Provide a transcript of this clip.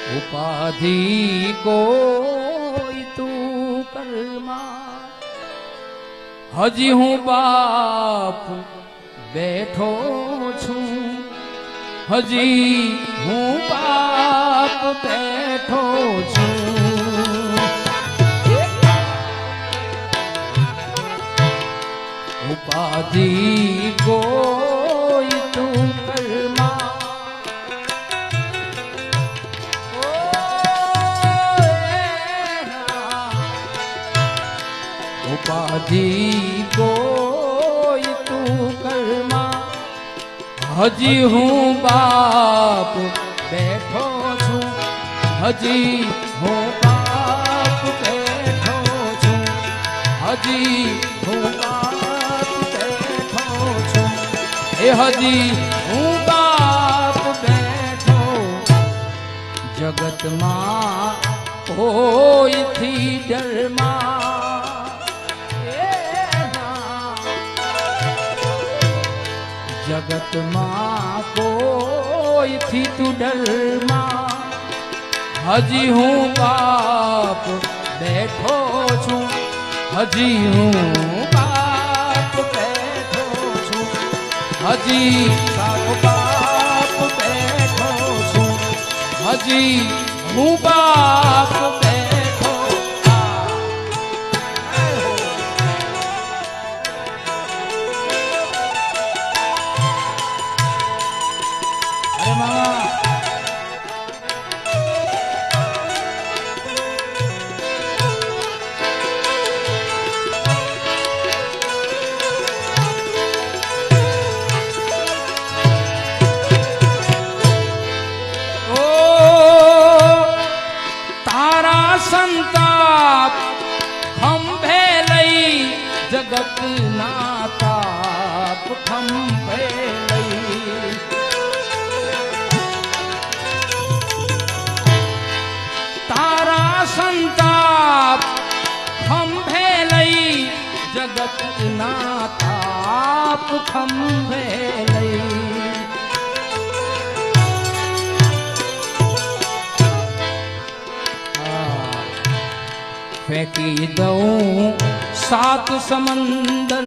उपाधि कोई तू कर्मा हजी हूँ बाप बैठो छू हजी हूँ बाप बैठो छू उपाधि कोई तू कर्मा उपाधि कोई तू कर्मा हजी हूँ बाप बैठो छू हजी हूँ बाप बैठो छू हजी हूँ बाप बैठो छू ए हजी हूँ बाप बैठो जगत मां कोई थी डर मां जगत मां कोई थी तू डर मां हजी हूँ बाप बैठो छू हजी हूँ बाप बैठो छू हजी बाप बैठो छू हजी हूँ बाप बैठो अरे मामा संताप खंभे लई जगत नाताप खंभे लई तारा संताप खंभे लई जगत नाताप खंभे लई फेंकी दऊं सात समंदर